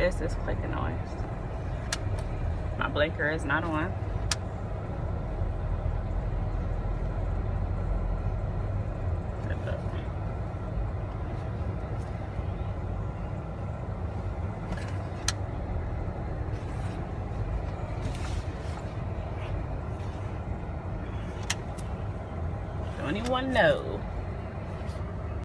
is this clicking noise? My blinker is not on. Don't anyone know?